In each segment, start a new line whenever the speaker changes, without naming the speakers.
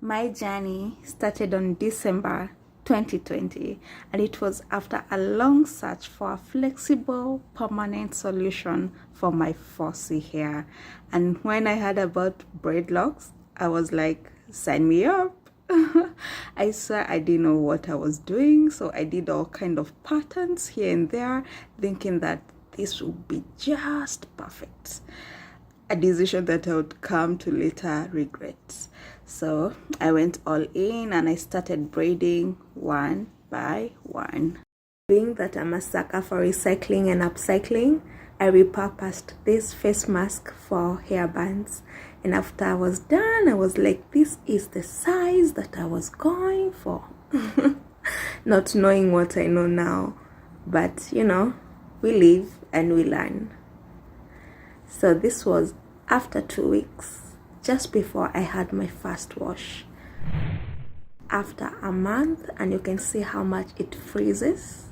My journey started on December 2020, and it was after a long search for a flexible, permanent solution for my fussy hair. And when I heard about Braidlocs, I was like, sign me up. I swear I didn't know what I was doing, so I did all kind of patterns here and there, thinking that this would be just perfect. A decision that I would come to later regret. So I went all in and I started braiding one by one. Being that I'm a sucker for recycling and upcycling, I repurposed this face mask for hair bands. And after I was done, I was like, this is the size that I was going for. Not knowing what I know now. But, you know, we live and we learn. So this was after 2 weeks, just before I had my first wash. After a month, and you can see how much it freezes.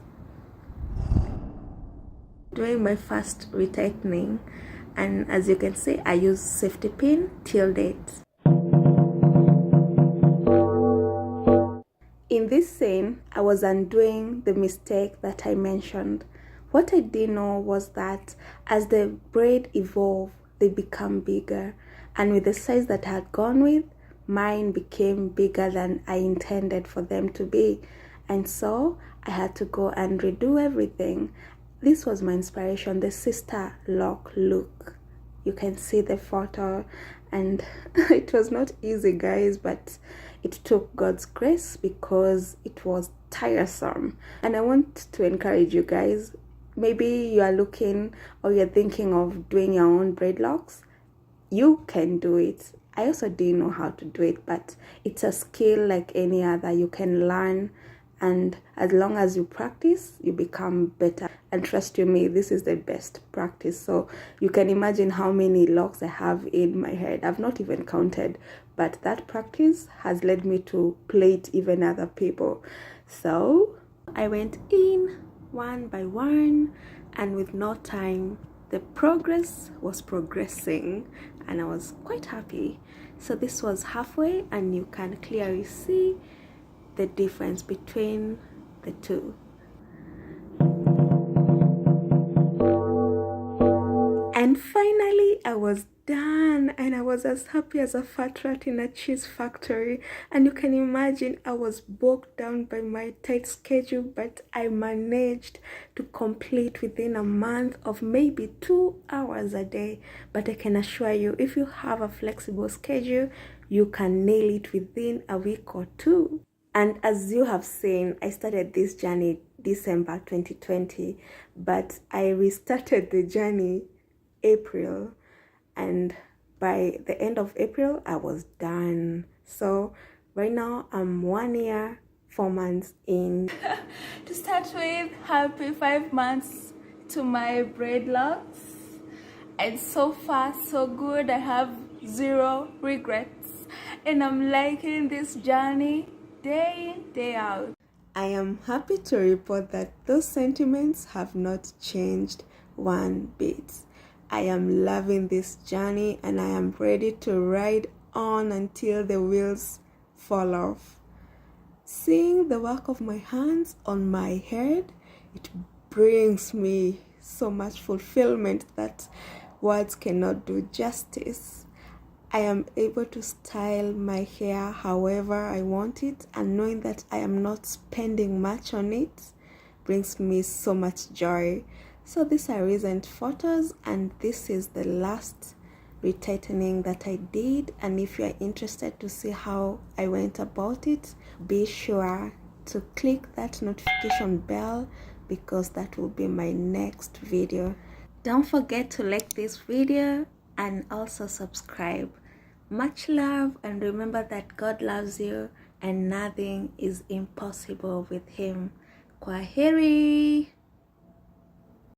Doing my first retightening, and as you can see, I use safety pin till date. In this scene, I was undoing the mistake that I mentioned. What I didn't know was that as the braid evolve, they become bigger, and with the size that I had gone with, mine became bigger than I intended for them to be, and so I had to go and redo everything. This was my inspiration, the sister lock look. You can see the photo, and it was not easy, guys, but it took God's grace because it was tiresome. And I want to encourage you guys, maybe you are looking or you're thinking of doing your own braidlocks. You can do it. I also didn't know how to do it, but it's a skill like any other. You can learn, and as long as you practice, you become better. And trust you me, this is the best practice. So you can imagine how many locks I have in my head. I've not even counted, but that practice has led me to plait even other people. So I went in one by one, and with no time, the progress was progressing, and I was quite happy. So this was halfway, and you can clearly see the difference between the two. And finally, I was done, and I was as happy as a fat rat in a cheese factory. And you can imagine I was bogged down by my tight schedule, but I managed to complete within a month of maybe 2 hours a day. But I can assure you, if you have a flexible schedule, you can nail it within a week or two. And as you have seen, I started this journey December 2020, but I restarted the journey April, and by the end of April I was done. So right now I'm 1 year 4 months in. To start with, happy 5 months to my braidlocks, and so far so good. I have 0 regrets, and I'm liking this journey day in, day out. I am happy to report that those sentiments have not changed one bit. I am loving this journey, and I am ready to ride on until the wheels fall off. Seeing the work of my hands on my head, it brings me so much fulfillment that words cannot do justice. I am able to style my hair however I want it, and knowing that I am not spending much on it brings me so much joy. So these are recent photos, and this is the last retightening that I did. And if you are interested to see how I went about it, be sure to click that notification bell, because that will be my next video. Don't forget to like this video and also subscribe. Much love, and remember that God loves you and nothing is impossible with him. Kwaheri.